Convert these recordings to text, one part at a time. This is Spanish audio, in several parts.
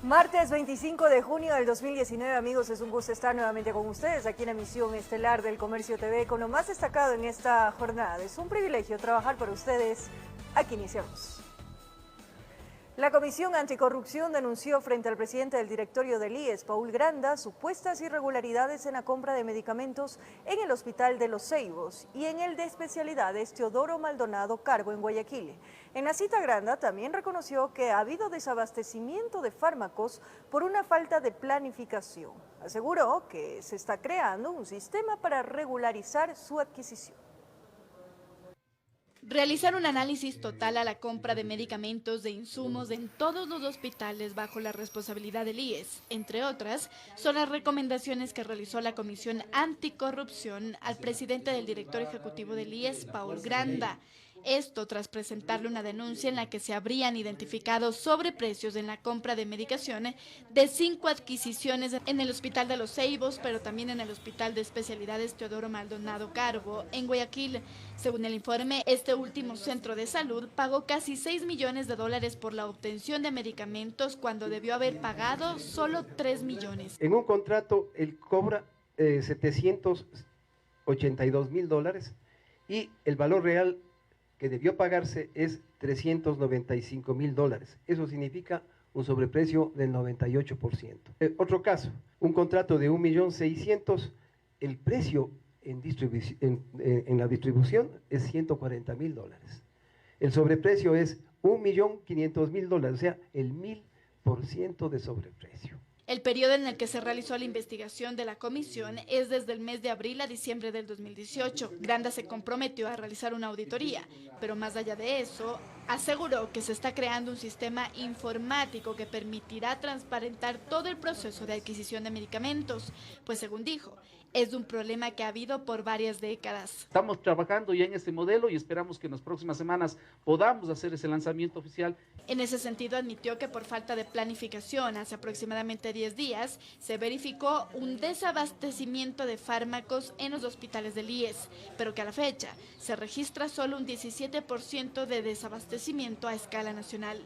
Martes 25 de junio del 2019, amigos, es un gusto estar nuevamente con ustedes aquí en la emisión estelar del Comercio TV con lo más destacado en esta jornada. Es un privilegio trabajar para ustedes. Aquí iniciamos. La Comisión Anticorrupción denunció frente al presidente del directorio del IES, Paul Granda, supuestas irregularidades en la compra de medicamentos en el Hospital de Los Ceibos y en el de especialidades Teodoro Maldonado Carbo en Guayaquil. En la cita, Granda también reconoció que ha habido desabastecimiento de fármacos por una falta de planificación. Aseguró que se está creando un sistema para regularizar su adquisición. Realizar un análisis total a la compra de medicamentos de insumos en todos los hospitales bajo la responsabilidad del IES, entre otras, son las recomendaciones que realizó la Comisión Anticorrupción al presidente del director ejecutivo del IES, Paul Granda. Esto tras presentarle una denuncia en la que se habrían identificado sobreprecios en la compra de medicación de 5 adquisiciones en el Hospital de Los Ceibos, pero también en el Hospital de Especialidades Teodoro Maldonado Carbo en Guayaquil. Según el informe, este último centro de salud pagó casi $6 millones por la obtención de medicamentos cuando debió haber pagado solo 3 millones. En un contrato, él cobra $782,000 y el valor real que debió pagarse es $395,000. Eso significa un sobreprecio del 98%. Otro caso, un contrato de 1.600.000, el precio en la distribución es $140,000. El sobreprecio es $1.500.000, o sea, el 1000% de sobreprecio. El periodo en el que se realizó la investigación de la comisión es desde el mes de abril a diciembre del 2018. Granda se comprometió a realizar una auditoría, pero más allá de eso, aseguró que se está creando un sistema informático que permitirá transparentar todo el proceso de adquisición de medicamentos, pues según dijo, es un problema que ha habido por varias décadas. Estamos trabajando ya en este modelo y esperamos que en las próximas semanas podamos hacer ese lanzamiento oficial. En ese sentido, admitió que por falta de planificación, hace aproximadamente 10 días, se verificó un desabastecimiento de fármacos en los hospitales del IES, pero que a la fecha se registra solo un 17% de desabastecimiento a escala nacional.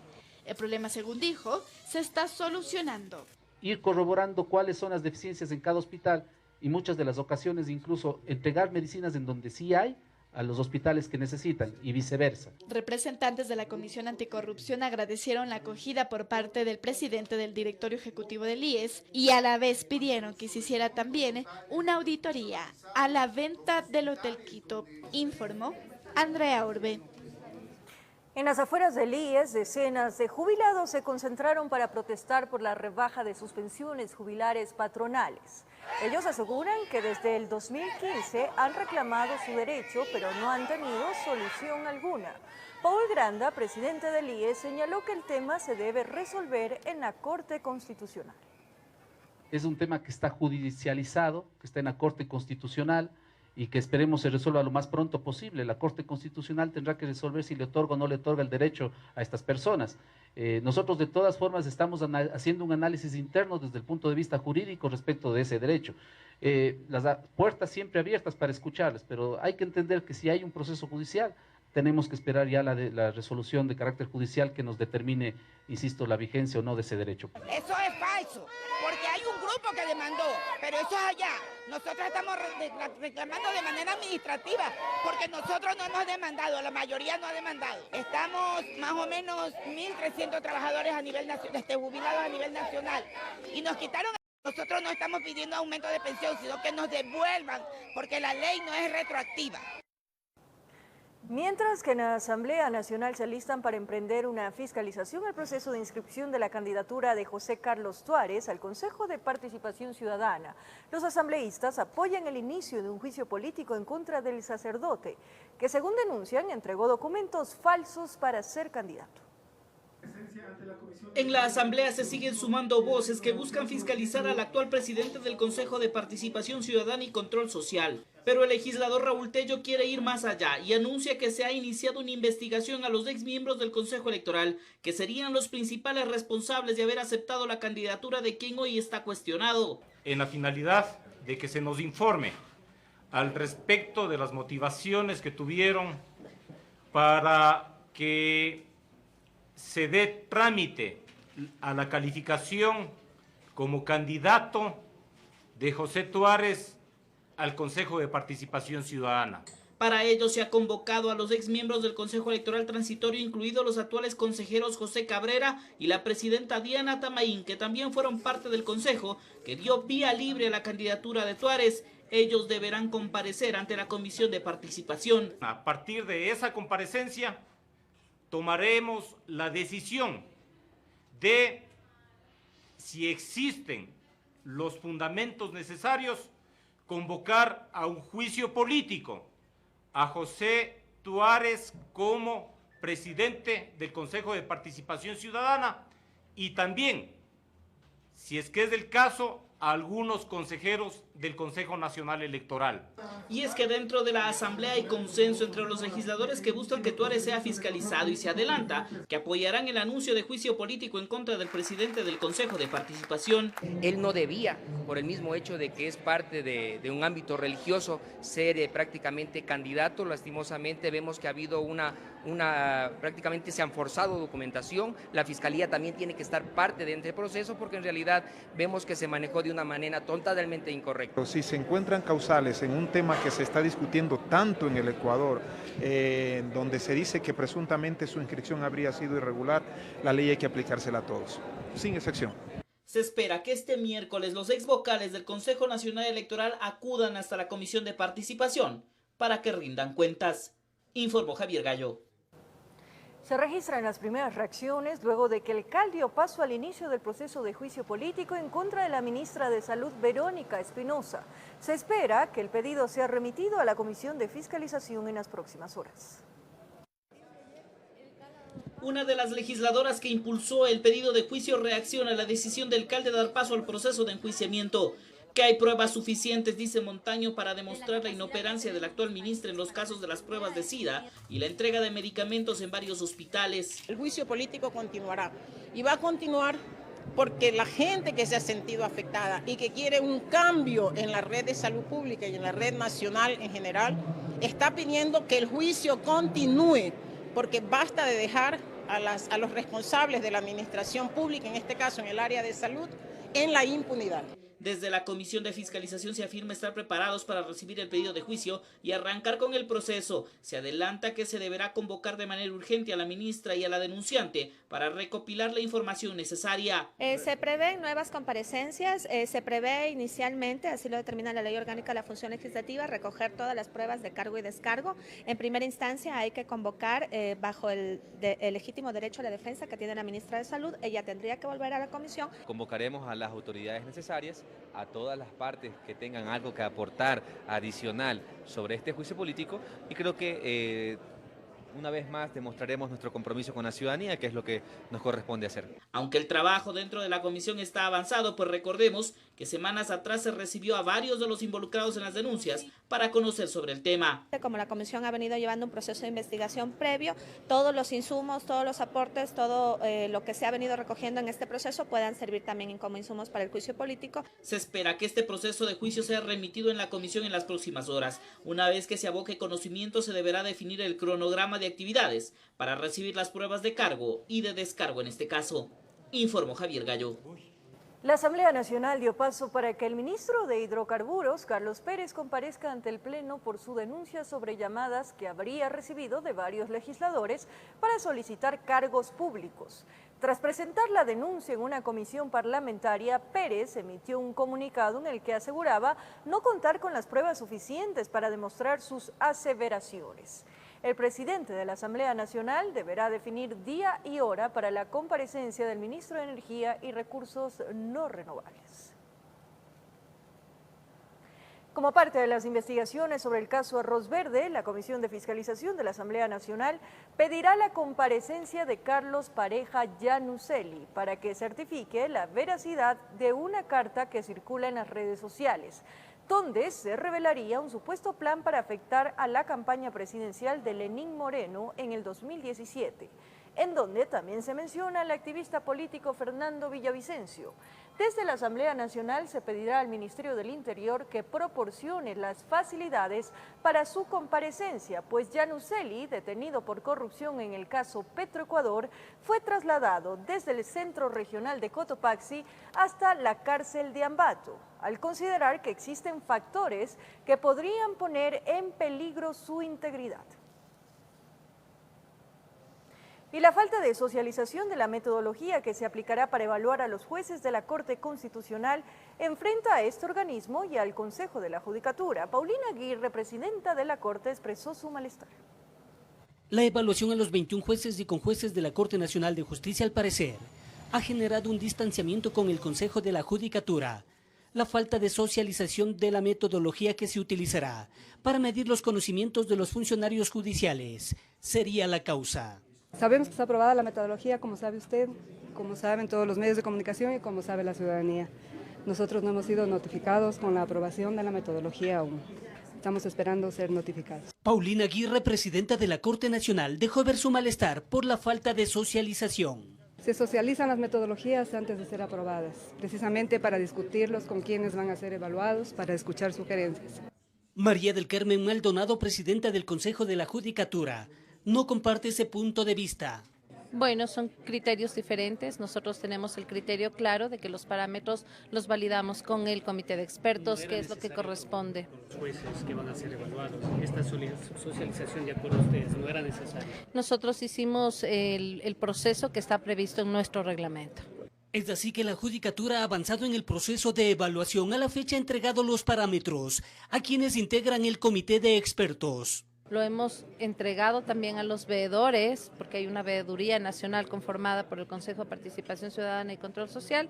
El problema, según dijo, se está solucionando. Ir corroborando cuáles son las deficiencias en cada hospital y muchas de las ocasiones incluso entregar medicinas en donde sí hay a los hospitales que necesitan y viceversa. Representantes de la Comisión Anticorrupción agradecieron la acogida por parte del presidente del directorio ejecutivo del IES y a la vez pidieron que se hiciera también una auditoría a la venta del Hotel Quito, informó Andrea Orbe. En las afueras del IES, decenas de jubilados se concentraron para protestar por la rebaja de sus pensiones jubilares patronales. Ellos aseguran que desde el 2015 han reclamado su derecho, pero no han tenido solución alguna. Paul Granda, presidente del IES, señaló que el tema se debe resolver en la Corte Constitucional. Es un tema que está judicializado, que está en la Corte Constitucional, y que esperemos se resuelva lo más pronto posible. La Corte Constitucional tendrá que resolver si le otorga o no le otorga el derecho a estas personas. Nosotros de todas formas estamos haciendo un análisis interno desde el punto de vista jurídico respecto de ese derecho. Las puertas siempre abiertas para escucharles, pero hay que entender que si hay un proceso judicial, tenemos que esperar ya la resolución de carácter judicial que nos determine, insisto, la vigencia o no de ese derecho. Eso es falso, porque hay un grupo que demandó, pero eso es allá. Nosotros estamos reclamando de manera administrativa, porque nosotros no hemos demandado, la mayoría no ha demandado. Estamos más o menos 1.300 trabajadores a nivel nacional, jubilados a nivel nacional, y nos quitaron. Nosotros no estamos pidiendo aumento de pensión, sino que nos devuelvan, porque la ley no es retroactiva. Mientras que en la Asamblea Nacional se alistan para emprender una fiscalización al proceso de inscripción de la candidatura de José Carlos Tuárez al Consejo de Participación Ciudadana, los asambleístas apoyan el inicio de un juicio político en contra del sacerdote, que según denuncian entregó documentos falsos para ser candidato. En la Asamblea se siguen sumando voces que buscan fiscalizar al actual presidente del Consejo de Participación Ciudadana y Control Social. Pero el legislador Raúl Tello quiere ir más allá y anuncia que se ha iniciado una investigación a los exmiembros del Consejo Electoral, que serían los principales responsables de haber aceptado la candidatura de quien hoy está cuestionado. En la finalidad de que se nos informe al respecto de las motivaciones que tuvieron para que se dé trámite a la calificación como candidato de José Tuárez al Consejo de Participación Ciudadana. Para ello se ha convocado a los exmiembros del Consejo Electoral Transitorio, incluidos los actuales consejeros José Cabrera y la presidenta Diana Tamaín, que también fueron parte del Consejo, que dio vía libre a la candidatura de Tuárez. Ellos deberán comparecer ante la Comisión de Participación. A partir de esa comparecencia, tomaremos la decisión de si existen los fundamentos necesarios, convocar a un juicio político a José Tuárez como presidente del Consejo de Participación Ciudadana y también, si es que es del caso, a algunos consejeros del Consejo Nacional Electoral. Y es que dentro de la Asamblea hay consenso entre los legisladores que buscan que Tuárez sea fiscalizado y se adelanta que apoyarán el anuncio de juicio político en contra del presidente del Consejo de Participación. Él no debía, por el mismo hecho de que es parte de un ámbito religioso, ser prácticamente candidato. Lastimosamente vemos que ha habido prácticamente se han forzado documentación. La Fiscalía también tiene que estar parte de este proceso porque en realidad vemos que se manejó de una manera totalmente incorrecta. Si se encuentran causales en un tema que se está discutiendo tanto en el Ecuador, donde se dice que presuntamente su inscripción habría sido irregular, la ley hay que aplicársela a todos, sin excepción. Se espera que este miércoles los ex vocales del Consejo Nacional Electoral acudan hasta la Comisión de Participación para que rindan cuentas, informó Javier Gallo. Se registran las primeras reacciones luego de que el CAL dio paso al inicio del proceso de juicio político en contra de la ministra de Salud, Verónica Espinosa. Se espera que el pedido sea remitido a la Comisión de Fiscalización en las próximas horas. Una de las legisladoras que impulsó el pedido de juicio reacciona a la decisión del CAL de dar paso al proceso de enjuiciamiento. Que hay pruebas suficientes, dice Montaño, para demostrar la inoperancia de la actual ministra en los casos de las pruebas de SIDA y la entrega de medicamentos en varios hospitales. El juicio político continuará y va a continuar porque la gente que se ha sentido afectada y que quiere un cambio en la red de salud pública y en la red nacional en general, está pidiendo que el juicio continúe, porque basta de dejar a los responsables de la administración pública, en este caso en el área de salud, en la impunidad. Desde la Comisión de Fiscalización se afirma estar preparados para recibir el pedido de juicio y arrancar con el proceso. Se adelanta que se deberá convocar de manera urgente a la ministra y a la denunciante para recopilar la información necesaria. Se prevén nuevas comparecencias, se prevé inicialmente, así lo determina la Ley Orgánica de la Función Legislativa, recoger todas las pruebas de cargo y descargo. En primera instancia hay que convocar bajo el legítimo derecho a la defensa que tiene la ministra de Salud. Ella tendría que volver a la comisión. Convocaremos a las autoridades necesarias, a todas las partes que tengan algo que aportar adicional sobre este juicio político y creo que una vez más demostraremos nuestro compromiso con la ciudadanía, que es lo que nos corresponde hacer. Aunque el trabajo dentro de la comisión está avanzado, pues recordemos que semanas atrás se recibió a varios de los involucrados en las denuncias para conocer sobre el tema. Como la comisión ha venido llevando un proceso de investigación previo, todos los insumos, todos los aportes, todo lo que se ha venido recogiendo en este proceso puedan servir también como insumos para el juicio político. Se espera que este proceso de juicio sea remitido en la comisión en las próximas horas. Una vez que se aboque conocimiento, se deberá definir el cronograma de actividades para recibir las pruebas de cargo y de descargo en este caso, informó Javier Gallo. La Asamblea Nacional dio paso para que el ministro de Hidrocarburos, Carlos Pérez, comparezca ante el Pleno por su denuncia sobre llamadas que habría recibido de varios legisladores para solicitar cargos públicos. Tras presentar la denuncia en una comisión parlamentaria, Pérez emitió un comunicado en el que aseguraba no contar con las pruebas suficientes para demostrar sus aseveraciones. El presidente de la Asamblea Nacional deberá definir día y hora para la comparecencia del ministro de Energía y Recursos No Renovables. Como parte de las investigaciones sobre el caso Arroz Verde, la Comisión de Fiscalización de la Asamblea Nacional pedirá la comparecencia de Carlos Pareja Yanuseli para que certifique la veracidad de una carta que circula en las redes sociales, donde se revelaría un supuesto plan para afectar a la campaña presidencial de Lenín Moreno en el 2017. en donde también se menciona al activista político Fernando Villavicencio. Desde la Asamblea Nacional se pedirá al Ministerio del Interior que proporcione las facilidades para su comparecencia, pues Yanuseli, detenido por corrupción en el caso Petroecuador, fue trasladado desde el Centro Regional de Cotopaxi hasta la cárcel de Ambato, al considerar que existen factores que podrían poner en peligro su integridad. Y la falta de socialización de la metodología que se aplicará para evaluar a los jueces de la Corte Constitucional enfrenta a este organismo y al Consejo de la Judicatura. Paulina Aguirre, presidenta de la Corte, expresó su malestar. La evaluación a los 21 jueces y conjueces de la Corte Nacional de Justicia, al parecer, ha generado un distanciamiento con el Consejo de la Judicatura. La falta de socialización de la metodología que se utilizará para medir los conocimientos de los funcionarios judiciales sería la causa. Sabemos que está aprobada la metodología, como sabe usted, como saben todos los medios de comunicación y como sabe la ciudadanía. Nosotros no hemos sido notificados con la aprobación de la metodología aún. Estamos esperando ser notificados. Paulina Aguirre, presidenta de la Corte Nacional, dejó ver su malestar por la falta de socialización. Se socializan las metodologías antes de ser aprobadas, precisamente para discutirlos con quienes van a ser evaluados, para escuchar sugerencias. María del Carmen Maldonado, presidenta del Consejo de la Judicatura, no comparte ese punto de vista. Bueno, son criterios diferentes. Nosotros tenemos el criterio claro de que los parámetros los validamos con el comité de expertos, que es lo que corresponde. Los jueces que van a ser evaluados, esta socialización, de acuerdo a ustedes, no era necesaria. Nosotros hicimos el proceso que está previsto en nuestro reglamento. Es así que la Judicatura ha avanzado en el proceso de evaluación. A la fecha ha entregado los parámetros a quienes integran el comité de expertos. Lo hemos entregado también a los veedores, porque hay una veeduría nacional conformada por el Consejo de Participación Ciudadana y Control Social.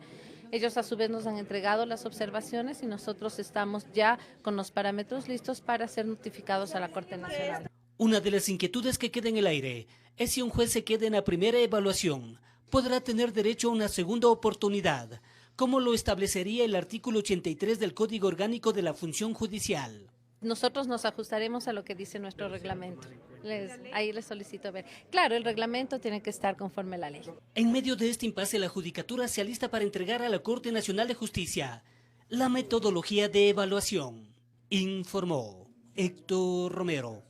Ellos a su vez nos han entregado las observaciones y nosotros estamos ya con los parámetros listos para ser notificados a la Corte Nacional. Una de las inquietudes que queda en el aire es si un juez se queda en la primera evaluación, podrá tener derecho a una segunda oportunidad, como lo establecería el artículo 83 del Código Orgánico de la Función Judicial. Nosotros nos ajustaremos a lo que dice nuestro reglamento. Ahí les solicito ver. Claro, el reglamento tiene que estar conforme a la ley. En medio de este impasse, la Judicatura se alista para entregar a la Corte Nacional de Justicia la metodología de evaluación, informó Héctor Romero.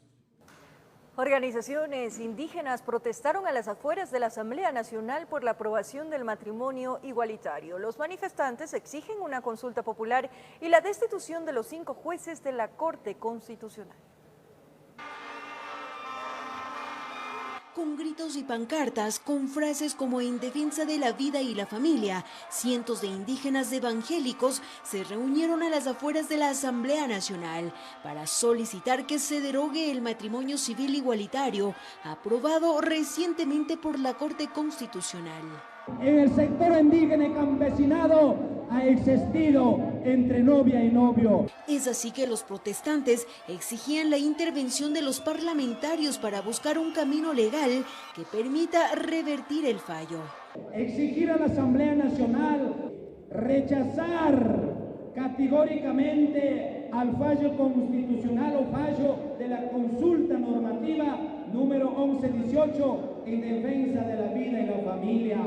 Organizaciones indígenas protestaron a las afueras de la Asamblea Nacional por la aprobación del matrimonio igualitario. Los manifestantes exigen una consulta popular y la destitución de los 5 jueces de la Corte Constitucional. Con gritos y pancartas, con frases como en defensa de la vida y la familia, cientos de indígenas evangélicos se reunieron a las afueras de la Asamblea Nacional para solicitar que se derogue el matrimonio civil igualitario aprobado recientemente por la Corte Constitucional. En el sector indígena y campesinado ha existido entre novia y novio. Es así que los protestantes exigían la intervención de los parlamentarios para buscar un camino legal que permita revertir el fallo. Exigir a la Asamblea Nacional rechazar categóricamente al fallo constitucional o fallo de la consulta normativa número 1118 en defensa de la vida y la familia.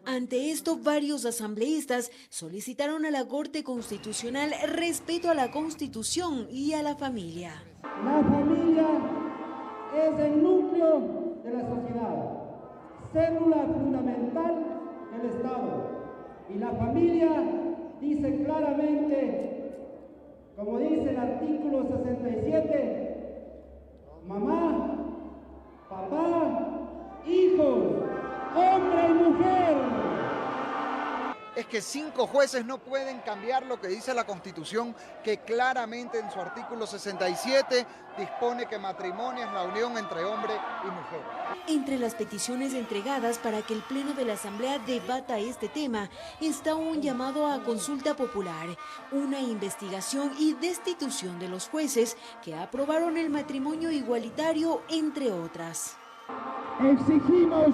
Ante esto, varios asambleístas solicitaron a la Corte Constitucional respeto a la Constitución y a la familia. La familia es el núcleo de la sociedad, célula fundamental del Estado. Y la familia dice claramente, como dice el artículo 67, mamá, papá, hijos, hombre y mujer. Es que 5 jueces no pueden cambiar lo que dice la Constitución, que claramente en su artículo 67 dispone que matrimonio es la unión entre hombre y mujer. Entre las peticiones entregadas para que el Pleno de la Asamblea debata este tema está un llamado a consulta popular, una investigación y destitución de los jueces que aprobaron el matrimonio igualitario, entre otras. Exigimos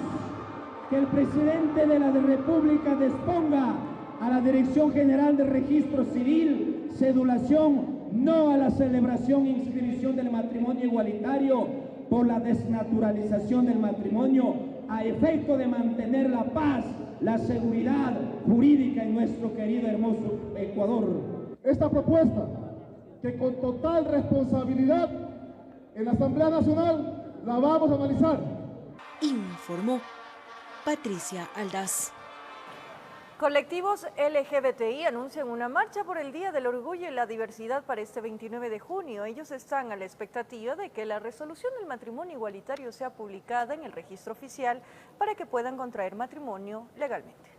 que el presidente de la República disponga a la Dirección General de Registro Civil, cedulación, no a la celebración e inscripción del matrimonio igualitario por la desnaturalización del matrimonio, a efecto de mantener la paz, la seguridad jurídica en nuestro querido hermoso Ecuador. Esta propuesta, que con total responsabilidad en la Asamblea Nacional la vamos a analizar. Informó Patricia Aldaz. Colectivos LGBTI anuncian una marcha por el Día del Orgullo y la Diversidad para este 29 de junio. Ellos están a la expectativa de que la resolución del matrimonio igualitario sea publicada en el registro oficial para que puedan contraer matrimonio legalmente.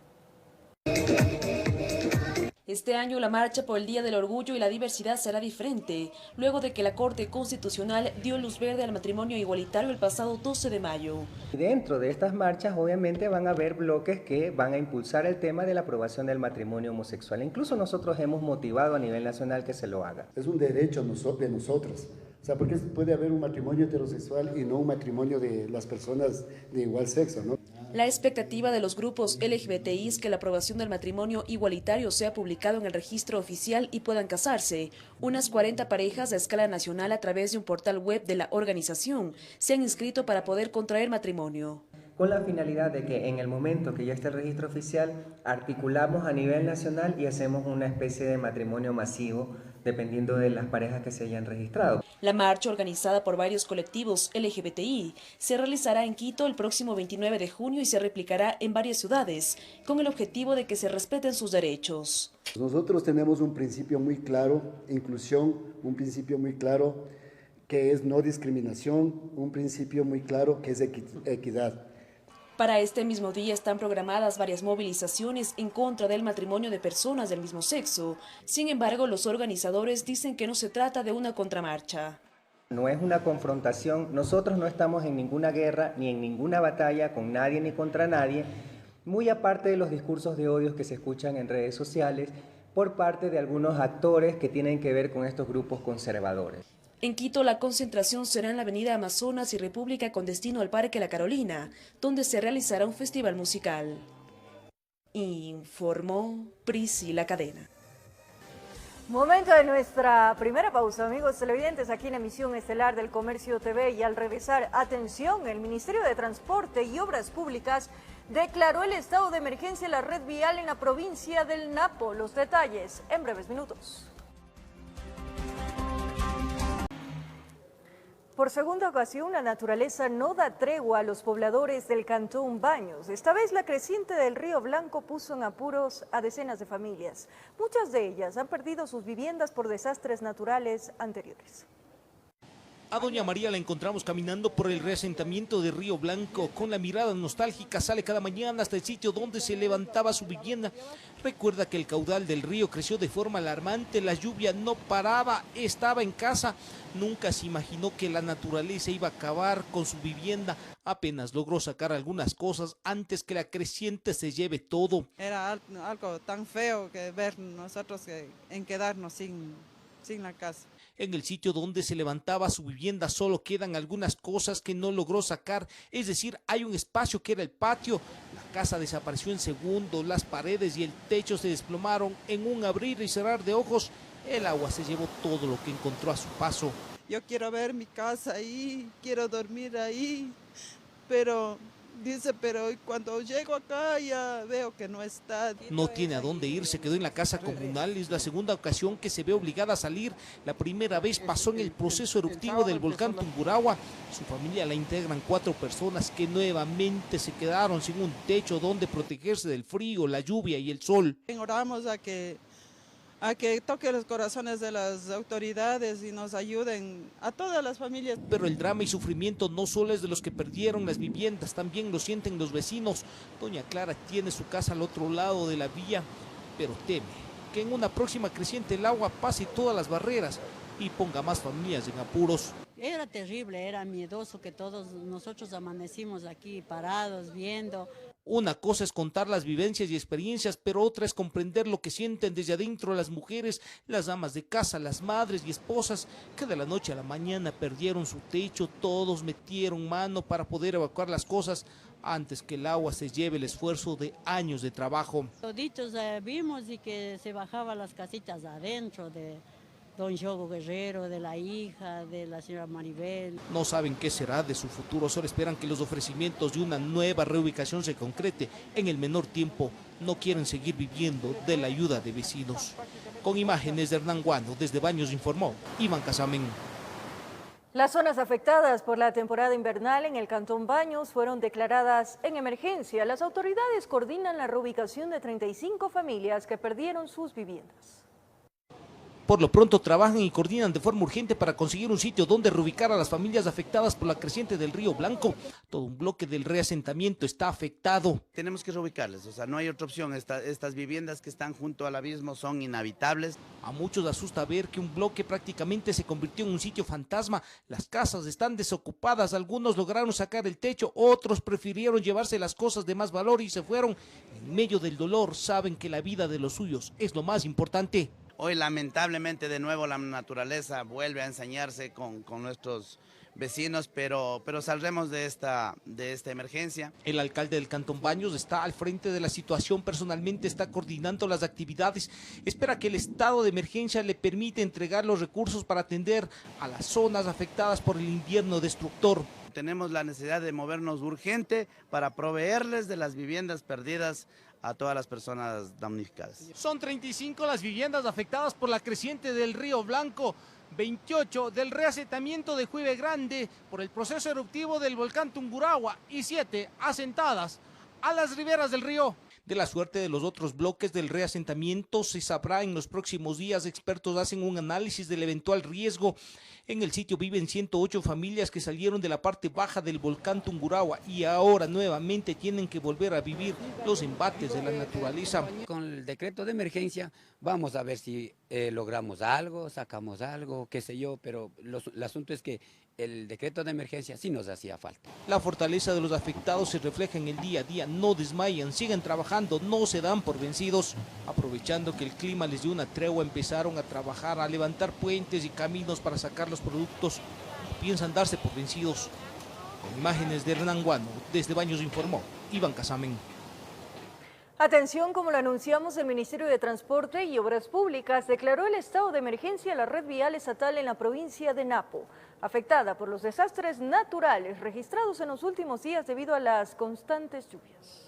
Este año la marcha por el Día del Orgullo y la Diversidad será diferente, luego de que la Corte Constitucional dio luz verde al matrimonio igualitario el pasado 12 de mayo. Dentro de estas marchas obviamente van a haber bloques que van a impulsar el tema de la aprobación del matrimonio homosexual. Incluso nosotros hemos motivado a nivel nacional que se lo haga. Es un derecho de nosotros. O sea, porque puede haber un matrimonio heterosexual y no un matrimonio de las personas de igual sexo, ¿no? La expectativa de los grupos LGBTI es que la aprobación del matrimonio igualitario sea publicado en el registro oficial y puedan casarse. Unas 40 parejas a escala nacional a través de un portal web de la organización se han inscrito para poder contraer matrimonio. Con la finalidad de que en el momento que ya esté el registro oficial, articulamos a nivel nacional y hacemos una especie de matrimonio masivo, dependiendo de las parejas que se hayan registrado. La marcha, organizada por varios colectivos LGBTI, se realizará en Quito el próximo 29 de junio y se replicará en varias ciudades, con el objetivo de que se respeten sus derechos. Nosotros tenemos un principio muy claro, inclusión, un principio muy claro que es no discriminación, un principio muy claro que es equidad. Para este mismo día están programadas varias movilizaciones en contra del matrimonio de personas del mismo sexo. Sin embargo, los organizadores dicen que no se trata de una contramarcha. No es una confrontación, nosotros no estamos en ninguna guerra ni en ninguna batalla con nadie ni contra nadie, muy aparte de los discursos de odio que se escuchan en redes sociales por parte de algunos actores que tienen que ver con estos grupos conservadores. En Quito, la concentración será en la avenida Amazonas y República con destino al Parque La Carolina, donde se realizará un festival musical. Informó Priscila Cadena. Momento de nuestra primera pausa, amigos televidentes, aquí en la emisión estelar del Comercio TV. Y al regresar, atención, el Ministerio de Transporte y Obras Públicas declaró el estado de emergencia en la red vial en la provincia del Napo. Los detalles en breves minutos. Por segunda ocasión, la naturaleza no da tregua a los pobladores del Cantón Baños. Esta vez la creciente del Río Blanco puso en apuros a decenas de familias. Muchas de ellas han perdido sus viviendas por desastres naturales anteriores. A doña María la encontramos caminando por el reasentamiento de Río Blanco. Con la mirada nostálgica sale cada mañana hasta el sitio donde se levantaba su vivienda. Recuerda que el caudal del río creció de forma alarmante, la lluvia no paraba, estaba en casa. Nunca se imaginó que la naturaleza iba a acabar con su vivienda. Apenas logró sacar algunas cosas antes que la creciente se lleve todo. Era algo tan feo que ver nosotros en quedarnos sin la casa. En el sitio donde se levantaba su vivienda solo quedan algunas cosas que no logró sacar, es decir, hay un espacio que era el patio. La casa desapareció en segundos, las paredes y el techo se desplomaron en un abrir y cerrar de ojos. El agua se llevó todo lo que encontró a su paso. Yo quiero ver mi casa ahí, quiero dormir ahí, pero cuando llego acá ya veo que no está. No tiene a dónde ir, se quedó en la casa comunal, es la segunda ocasión que se ve obligada a salir. La primera vez pasó en el proceso eruptivo del volcán Tungurahua. Su familia la integran 4 personas que nuevamente se quedaron sin un techo donde protegerse del frío, la lluvia y el sol. Oramos a que toque los corazones de las autoridades y nos ayuden a todas las familias. Pero el drama y sufrimiento no solo es de los que perdieron las viviendas, también lo sienten los vecinos. Doña Clara tiene su casa al otro lado de la vía, pero teme que en una próxima creciente el agua pase todas las barreras y ponga más familias en apuros. Era terrible, era miedoso que todos nosotros amanecimos aquí parados viendo. Una cosa es contar las vivencias y experiencias, pero otra es comprender lo que sienten desde adentro las mujeres, las amas de casa, las madres y esposas, que de la noche a la mañana perdieron su techo. Todos metieron mano para poder evacuar las cosas antes que el agua se lleve el esfuerzo de años de trabajo. Toditos vimos y que se bajaban las casitas adentro don Yogo Guerrero, de la hija, de la señora Maribel. No saben qué será de su futuro, solo esperan que los ofrecimientos de una nueva reubicación se concrete en el menor tiempo. No quieren seguir viviendo de la ayuda de vecinos. Con imágenes de Hernán Guano, desde Baños informó Iván Casamen. Las zonas afectadas por la temporada invernal en el Cantón Baños fueron declaradas en emergencia. Las autoridades coordinan la reubicación de 35 familias que perdieron sus viviendas. Por lo pronto trabajan y coordinan de forma urgente para conseguir un sitio donde reubicar a las familias afectadas por la creciente del río Blanco. Todo un bloque del reasentamiento está afectado. Tenemos que reubicarles, o sea, no hay otra opción. Estas viviendas que están junto al abismo son inhabitables. A muchos asusta ver que un bloque prácticamente se convirtió en un sitio fantasma. Las casas están desocupadas, algunos lograron sacar el techo, otros prefirieron llevarse las cosas de más valor y se fueron. En medio del dolor saben que la vida de los suyos es lo más importante. Hoy lamentablemente de nuevo la naturaleza vuelve a ensañarse con nuestros vecinos, pero saldremos de esta emergencia. El alcalde del Cantón Baños está al frente de la situación, personalmente está coordinando las actividades. Espera que el estado de emergencia le permita entregar los recursos para atender a las zonas afectadas por el invierno destructor. Tenemos la necesidad de movernos urgente para proveerles de las viviendas perdidas a todas las personas damnificadas. Son 35 las viviendas afectadas por la creciente del río Blanco, 28 del reasentamiento de Juive Grande por el proceso eruptivo del volcán Tungurahua y 7 asentadas a las riberas del río. De la suerte de los otros bloques del reasentamiento se sabrá en los próximos días. Expertos hacen un análisis del eventual riesgo. En el sitio viven 108 familias que salieron de la parte baja del volcán Tungurahua y ahora nuevamente tienen que volver a vivir los embates de la naturaleza. Con el decreto de emergencia vamos a ver si logramos algo, sacamos algo, qué sé yo, pero el asunto es que el decreto de emergencia sí nos hacía falta. La fortaleza de los afectados se refleja en el día a día, no desmayan, siguen trabajando, no se dan por vencidos. Aprovechando que el clima les dio una tregua, empezaron a trabajar, a levantar puentes y caminos para sacar los productos. No piensan darse por vencidos. Con imágenes de Hernán Guano, desde Baños informó Iván Casamen. Atención, como lo anunciamos, el Ministerio de Transporte y Obras Públicas declaró el estado de emergencia a la red vial estatal en la provincia de Napo, afectada por los desastres naturales registrados en los últimos días debido a las constantes lluvias.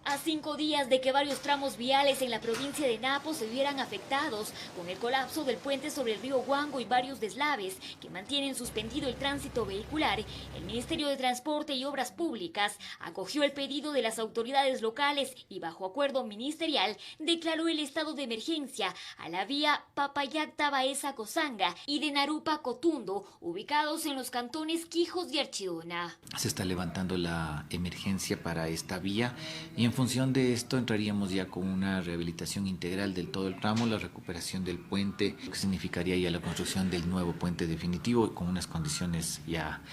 A 5 días de que varios tramos viales en la provincia de Napo se vieran afectados con el colapso del puente sobre el río Huango y varios deslaves que mantienen suspendido el tránsito vehicular, el Ministerio de Transporte y Obras Públicas acogió el pedido de las autoridades locales y bajo acuerdo ministerial declaró el estado de emergencia a la vía Papayacta-Baeza-Cozanga y de Narupa-Cotundo, ubicados en los cantones Quijos y Archidona. Se está levantando la emergencia para esta vía y en función de esto entraríamos ya con una rehabilitación integral del todo el tramo, la recuperación del puente, que significaría ya la construcción del nuevo puente definitivo con unas condiciones ya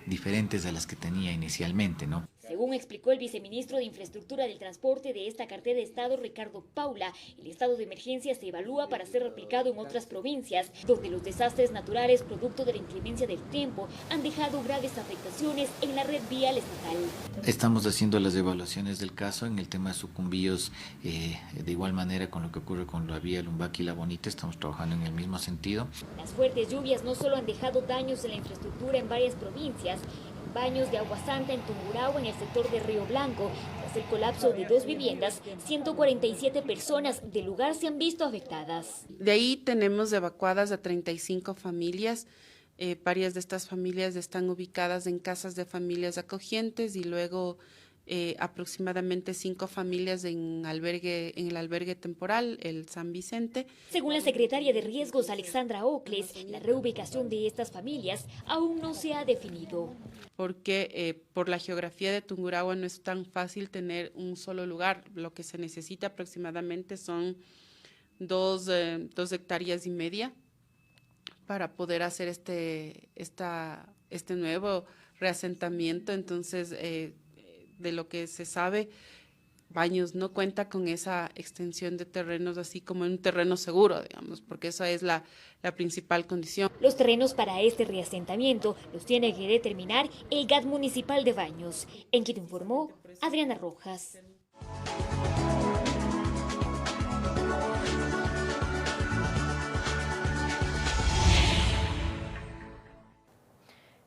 diferentes a las que tenía inicialmente, ¿no? Según explicó el viceministro de Infraestructura del Transporte de esta cartera de Estado, Ricardo Paula, el estado de emergencia se evalúa para ser replicado en otras provincias, donde los desastres naturales producto de la inclemencia del tiempo han dejado graves afectaciones en la red vial estatal. Estamos haciendo las evaluaciones del caso en el tema de sucumbíos, de igual manera con lo que ocurre con la vía Lumbaqui y La Bonita, estamos trabajando en el mismo sentido. Las fuertes lluvias no solo han dejado daños en la infraestructura en varias provincias, Baños de Agua Santa en Tungurahua, en el sector de Río Blanco. Tras el colapso de 2 viviendas, 147 personas del lugar se han visto afectadas. De ahí tenemos evacuadas a 35 familias. Varias de estas familias están ubicadas en casas de familias acogientes y luego aproximadamente 5 familias en el albergue temporal, el San Vicente. Según la secretaria de Riesgos, Alexandra Ocles, la reubicación de estas familias aún no se ha definido. Porque por la geografía de Tungurahua no es tan fácil tener un solo lugar. Lo que se necesita aproximadamente son 2 hectáreas y media para poder hacer este nuevo reasentamiento. Entonces, de lo que se sabe, Baños no cuenta con esa extensión de terrenos así como en un terreno seguro, digamos, porque esa es la principal condición. Los terrenos para este reasentamiento los tiene que determinar el GAT municipal de Baños. En quien informó Adriana Rojas.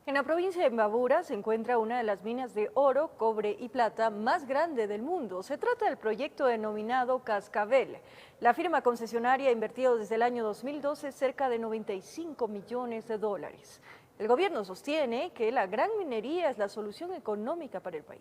En la provincia de Imbabura se encuentra una de las minas de oro, cobre y plata más grande del mundo. Se trata del proyecto denominado Cascabel. La firma concesionaria ha invertido desde el año 2012 cerca de 95 millones de dólares. El gobierno sostiene que la gran minería es la solución económica para el país.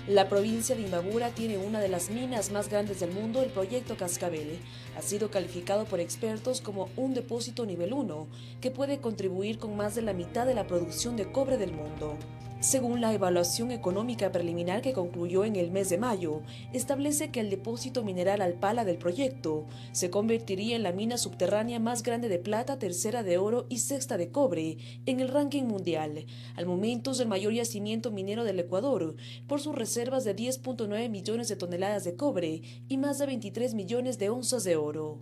La provincia de Imbabura tiene una de las minas más grandes del mundo, el proyecto Cascabel. Ha sido calificado por expertos como un depósito nivel 1, que puede contribuir con más de la mitad de la producción de cobre del mundo. Según la evaluación económica preliminar que concluyó en el mes de mayo, establece que el depósito mineral Alpala del proyecto se convertiría en la mina subterránea más grande de plata, tercera de oro y sexta de cobre en el ranking mundial. Al momento es el mayor yacimiento minero del Ecuador, por sus reservas de 10.9 millones de toneladas de cobre y más de 23 millones de onzas de oro.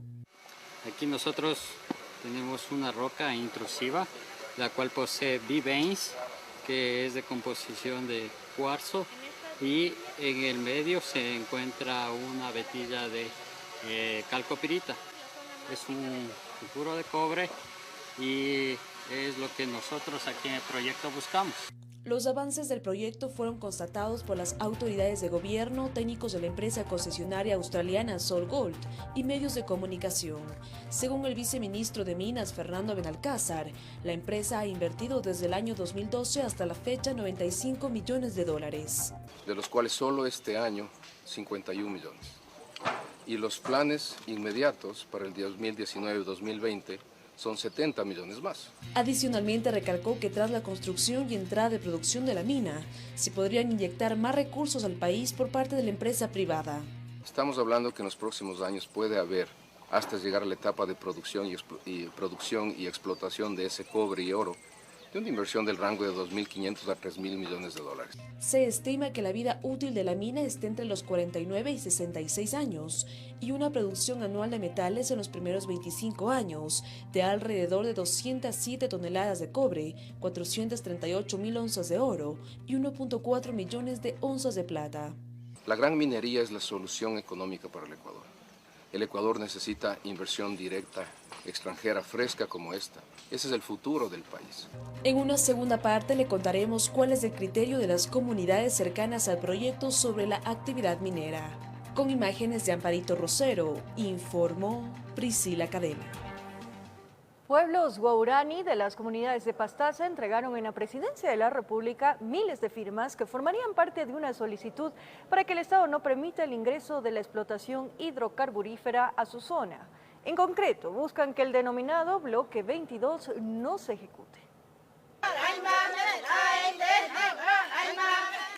Aquí nosotros tenemos una roca intrusiva, la cual posee B-veins, que es de composición de cuarzo, y en el medio se encuentra una vetilla de calcopirita. Es un sulfuro de cobre y es lo que nosotros aquí en el proyecto buscamos. Los avances del proyecto fueron constatados por las autoridades de gobierno, técnicos de la empresa concesionaria australiana SolGold y medios de comunicación. Según el viceministro de Minas, Fernando Benalcázar, la empresa ha invertido desde el año 2012 hasta la fecha 95 millones de dólares. De los cuales solo este año 51 millones. Y los planes inmediatos para el 2019-2020 son 70 millones más. Adicionalmente recalcó que tras la construcción y entrada de producción de la mina, se podrían inyectar más recursos al país por parte de la empresa privada. Estamos hablando que en los próximos años puede haber, hasta llegar a la etapa de producción y explotación de ese cobre y oro, de una inversión del rango de 2.500 a 3.000 millones de dólares. Se estima que la vida útil de la mina esté entre los 49 y 66 años y una producción anual de metales en los primeros 25 años de alrededor de 207 toneladas de cobre, 438.000 onzas de oro y 1.4 millones de onzas de plata. La gran minería es la solución económica para el Ecuador. El Ecuador necesita inversión directa, extranjera, fresca como esta. Ese es el futuro del país. En una segunda parte le contaremos cuál es el criterio de las comunidades cercanas al proyecto sobre la actividad minera. Con imágenes de Amparito Rosero, informó Priscila Cadena. Pueblos guaurani de las comunidades de Pastaza entregaron en la Presidencia de la República miles de firmas que formarían parte de una solicitud para que el Estado no permita el ingreso de la explotación hidrocarburífera a su zona. En concreto, buscan que el denominado Bloque 22 no se ejecute.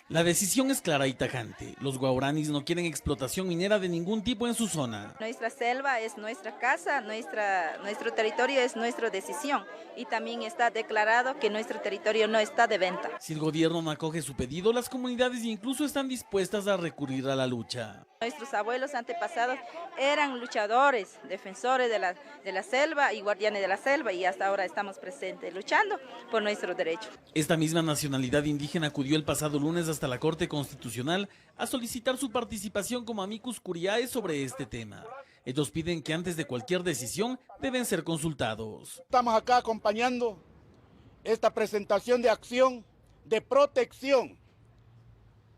La decisión es clara y tajante. Los guauranis no quieren explotación minera de ningún tipo en su zona. Nuestra selva es nuestra casa, nuestro territorio es nuestra decisión y también está declarado que nuestro territorio no está de venta. Si el gobierno no acoge su pedido, las comunidades incluso están dispuestas a recurrir a la lucha. Nuestros abuelos antepasados eran luchadores, defensores de la selva y guardianes de la selva y hasta ahora estamos presentes luchando por nuestros derechos. Esta misma nacionalidad indígena acudió el pasado lunes hasta la Corte Constitucional a solicitar su participación como amicus curiae sobre este tema. Ellos piden que antes de cualquier decisión deben ser consultados. Estamos acá acompañando esta presentación de acción de protección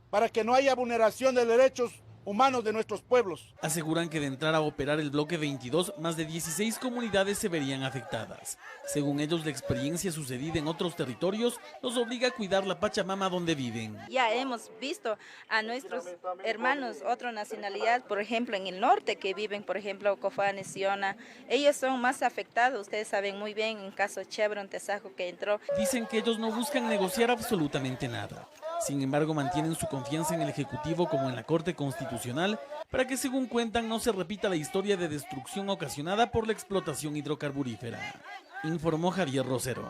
para que no haya vulneración de derechos humanos de nuestros pueblos. Aseguran que de entrar a operar el bloque 22, más de 16 comunidades se verían afectadas. Según ellos, la experiencia sucedida en otros territorios los obliga a cuidar la Pachamama donde viven. Ya hemos visto a nuestros hermanos, otra nacionalidad, por ejemplo, en el norte, que viven, por ejemplo, Cofanes, Siona. Ellos son más afectados, ustedes saben muy bien, en caso Chevron, Tesajo, que entró. Dicen que ellos no buscan negociar absolutamente nada. Sin embargo, mantienen su confianza en el Ejecutivo como en la Corte Constitucional para que, según cuentan, no se repita la historia de destrucción ocasionada por la explotación hidrocarburífera. Informó Javier Rosero.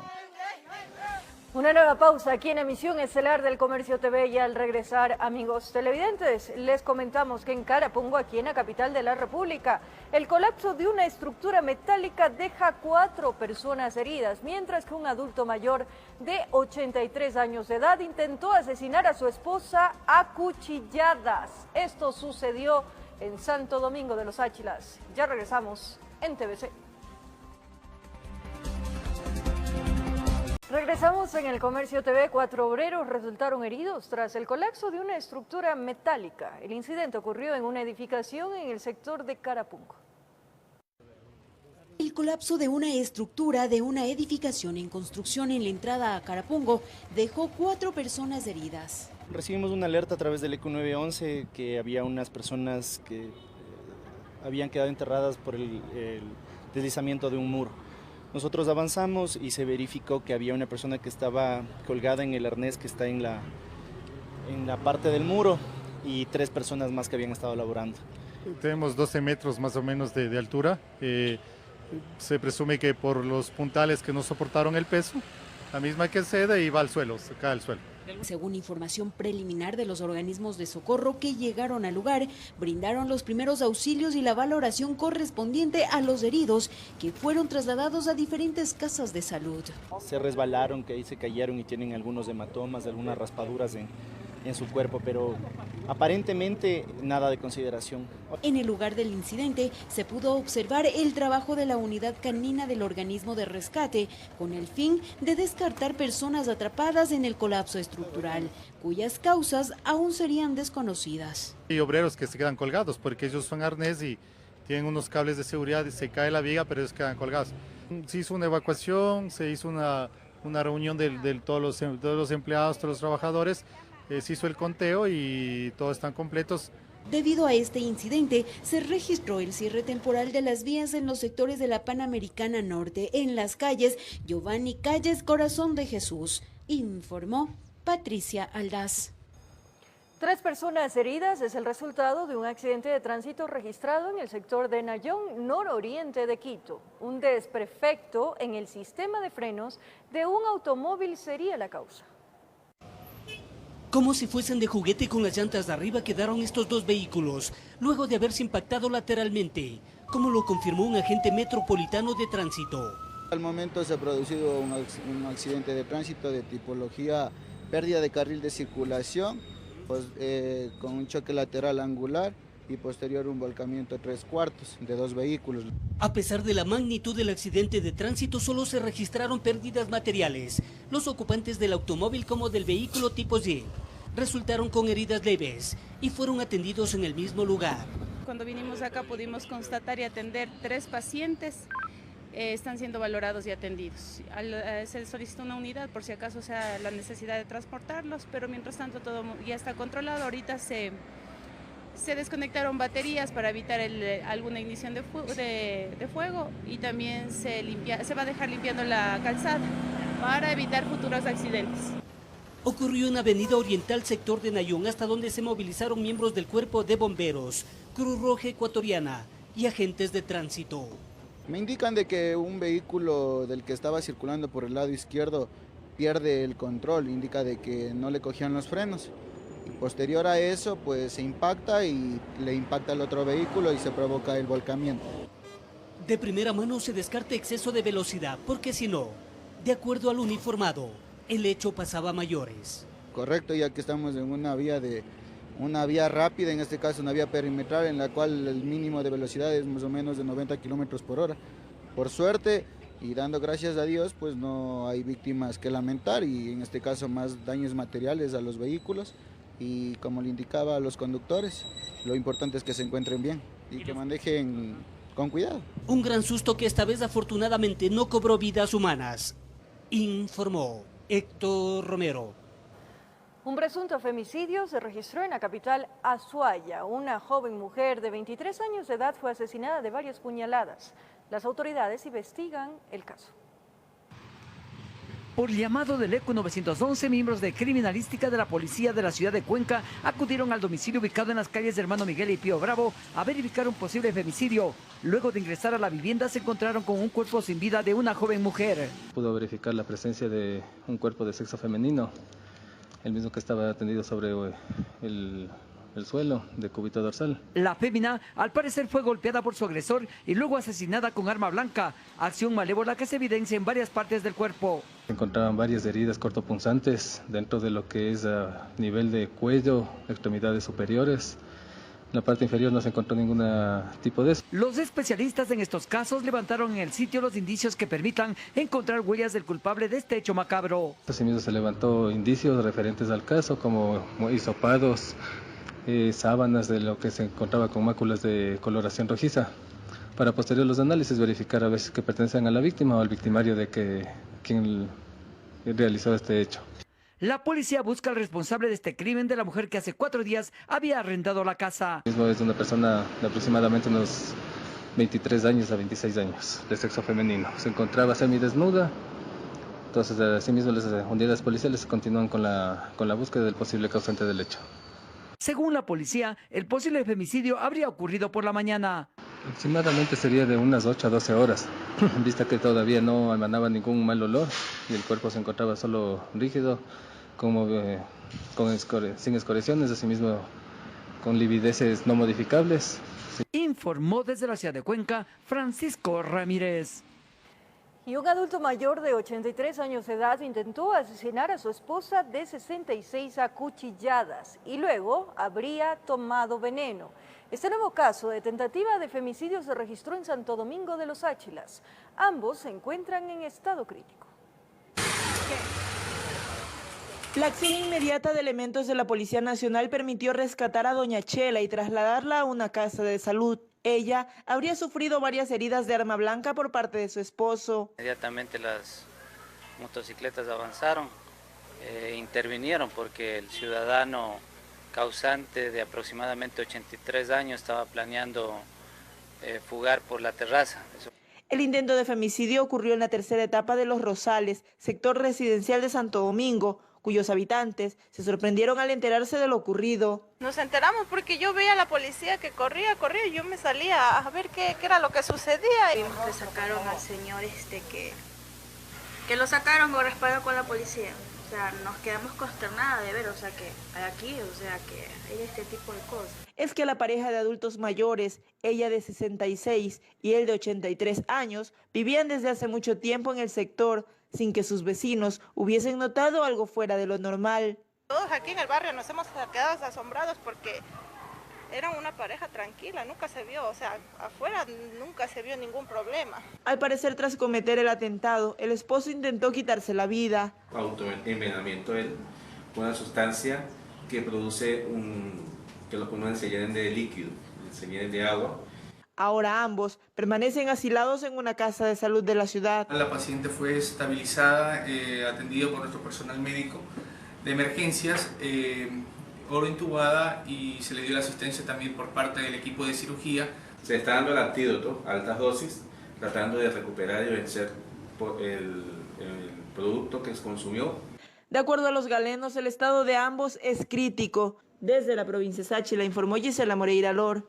Una nueva pausa aquí en Emisión Estelar del Comercio TV y al regresar, amigos televidentes, les comentamos que en Carapungo, aquí en la capital de la República, el colapso de una estructura metálica deja 4 personas heridas, mientras que un adulto mayor de 83 años de edad intentó asesinar a su esposa a cuchilladas. Esto sucedió en Santo Domingo de los Áchilas. Ya regresamos en TVC. Regresamos en el Comercio TV. 4 obreros resultaron heridos tras el colapso de una estructura metálica. El incidente ocurrió en una edificación en el sector de Carapungo. El colapso de una estructura de una edificación en construcción en la entrada a Carapungo dejó 4 personas heridas. Recibimos una alerta a través del ECU 911 que había unas personas que habían quedado enterradas por el deslizamiento de un muro. Nosotros avanzamos y se verificó que había una persona que estaba colgada en el arnés que está en la parte del muro y 3 personas más que habían estado laborando. Tenemos 12 metros más o menos de altura. Se presume que por los puntales que no soportaron el peso, la misma que cede y va al suelo, se cae al suelo. Según información preliminar de los organismos de socorro que llegaron al lugar, brindaron los primeros auxilios y la valoración correspondiente a los heridos que fueron trasladados a diferentes casas de salud. Se resbalaron, que ahí se cayeron y tienen algunos hematomas, algunas raspaduras en su cuerpo, pero aparentemente nada de consideración. En el lugar del incidente se pudo observar el trabajo de la unidad canina del organismo de rescate con el fin de descartar personas atrapadas en el colapso estructural, cuyas causas aún serían desconocidas. Hay obreros que se quedan colgados porque ellos son arnés y tienen unos cables de seguridad y se cae la viga, pero ellos quedan colgados. Se hizo una evacuación, se hizo una reunión de todos los empleados, todos los trabajadores. Se hizo el conteo y todos están completos. Debido a este incidente, se registró el cierre temporal de las vías en los sectores de la Panamericana Norte, en las calles Giovanni Calles, Corazón de Jesús, informó Patricia Aldaz. 3 personas heridas es el resultado de un accidente de tránsito registrado en el sector de Nayón, nororiente de Quito. Un desperfecto en el sistema de frenos de un automóvil sería la causa. Como si fuesen de juguete con las llantas de arriba quedaron estos 2 vehículos, luego de haberse impactado lateralmente, como lo confirmó un agente metropolitano de tránsito. Al momento se ha producido un accidente de tránsito de tipología pérdida de carril de circulación, con un choque lateral angular y posterior un volcamiento 3/4 de 2 vehículos. A pesar de la magnitud del accidente de tránsito, solo se registraron pérdidas materiales. Los ocupantes del automóvil como del vehículo tipo Y resultaron con heridas leves y fueron atendidos en el mismo lugar. Cuando vinimos acá pudimos constatar y atender 3 pacientes. Están siendo valorados y atendidos. Se solicitó una unidad por si acaso sea la necesidad de transportarlos, pero mientras tanto todo ya está controlado. Ahorita se desconectaron baterías para evitar alguna ignición de fuego y también se va a dejar limpiando la calzada para evitar futuros accidentes. Ocurrió en Avenida Oriental, sector de Nayón, hasta donde se movilizaron miembros del Cuerpo de Bomberos, Cruz Roja Ecuatoriana y agentes de tránsito. Me indican de que un vehículo del que estaba circulando por el lado izquierdo pierde el control, indica de que no le cogían los frenos. Y posterior a eso, pues se impacta y le impacta al otro vehículo y se provoca el volcamiento. De primera mano se descarta exceso de velocidad, porque si no, de acuerdo al uniformado, el hecho pasaba a mayores. Correcto, ya que estamos en una vía rápida, en este caso una vía perimetral, en la cual el mínimo de velocidad es más o menos de 90 kilómetros por hora. Por suerte, y dando gracias a Dios, pues no hay víctimas que lamentar y en este caso más daños materiales a los vehículos. Y como le indicaba a los conductores, lo importante es que se encuentren bien y que manejen con cuidado. Un gran susto que esta vez afortunadamente no cobró vidas humanas, informó Héctor Romero. Un presunto femicidio se registró en la capital Azuaya. Una joven mujer de 23 años de edad fue asesinada de varias puñaladas. Las autoridades investigan el caso. Por llamado del ECU 911, miembros de criminalística de la policía de la ciudad de Cuenca acudieron al domicilio ubicado en las calles de Hermano Miguel y Pío Bravo a verificar un posible femicidio. Luego de ingresar a la vivienda se encontraron con un cuerpo sin vida de una joven mujer. Pudo verificar la presencia de un cuerpo de sexo femenino, el mismo que estaba tendido sobre el suelo de cúbito dorsal. La fémina, al parecer, fue golpeada por su agresor y luego asesinada con arma blanca, acción malévola que se evidencia en varias partes del cuerpo. Se encontraban varias heridas cortopunzantes dentro de lo que es a nivel de cuello, extremidades superiores, la parte inferior no se encontró ningún tipo de eso. Los especialistas en estos casos levantaron en el sitio los indicios que permitan encontrar huellas del culpable de este hecho macabro. Asimismo se levantó indicios referentes al caso, como hisopados, sábanas de lo que se encontraba con máculas de coloración rojiza. Para posterior los análisis verificar a veces que pertenecen a la víctima o al victimario de quien realizó este hecho. La policía busca al responsable de este crimen de la mujer que hace 4 días había arrendado la casa. Es una persona de aproximadamente unos 23 años a 26 años, de sexo femenino. Se encontraba semidesnuda, entonces asimismo las unidades policiales continúan con la búsqueda del posible causante del hecho. Según la policía, el posible femicidio habría ocurrido por la mañana. Aproximadamente sería de unas 8 a 12 horas, vista que todavía no emanaba ningún mal olor y el cuerpo se encontraba solo rígido, sin escoriaciones, asimismo con livideces no modificables. Sí. Informó desde la ciudad de Cuenca, Francisco Ramírez. Y un adulto mayor de 83 años de edad intentó asesinar a su esposa de 66 a cuchilladas y luego habría tomado veneno. Este nuevo caso de tentativa de femicidio se registró en Santo Domingo de los Áchilas. Ambos se encuentran en estado crítico. La acción inmediata de elementos de la Policía Nacional permitió rescatar a doña Chela y trasladarla a una casa de salud. Ella habría sufrido varias heridas de arma blanca por parte de su esposo. Inmediatamente las motocicletas avanzaron, intervinieron porque el ciudadano causante de aproximadamente 83 años estaba planeando fugar por la terraza. El intento de femicidio ocurrió en la tercera etapa de Los Rosales, sector residencial de Santo Domingo, cuyos habitantes se sorprendieron al enterarse de lo ocurrido. Nos enteramos porque yo veía a la policía que corría, y yo me salía a ver qué era lo que sucedía. Vimos que sacaron al señor que lo sacaron por respaldo con la policía. O sea, nos quedamos consternadas de ver, o sea, que aquí, que hay este tipo de cosas. Es que la pareja de adultos mayores, ella de 66 y él de 83 años, vivían desde hace mucho tiempo en el sector, sin que sus vecinos hubiesen notado algo fuera de lo normal. Todos aquí en el barrio nos hemos quedado asombrados porque eran una pareja tranquila, nunca se vio, afuera nunca se vio ningún problema. Al parecer, tras cometer el atentado, el esposo intentó quitarse la vida. Autoenvenenamiento es una sustancia que produce que los pulmones se llenen de líquido, se llenen de agua. Ahora ambos permanecen asilados en una casa de salud de la ciudad. La paciente fue estabilizada, atendida por nuestro personal médico de emergencias, oro intubada y se le dio la asistencia también por parte del equipo de cirugía. Se está dando el antídoto a altas dosis, tratando de recuperar y vencer el producto que se consumió. De acuerdo a los galenos, el estado de ambos es crítico. Desde la provincia de Sáchila informó Gisela Moreira Lor.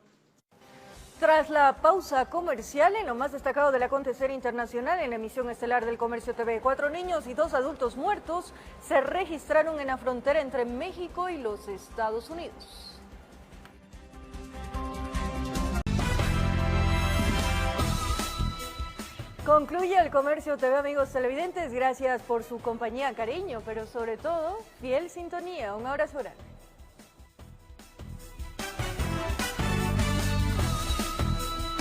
Tras la pausa comercial, en lo más destacado del acontecer internacional en la emisión estelar del Comercio TV, 4 niños y 2 adultos muertos se registraron en la frontera entre México y los Estados Unidos. Concluye el Comercio TV, amigos televidentes. Gracias por su compañía, cariño, pero sobre todo, fiel sintonía. Un abrazo grande.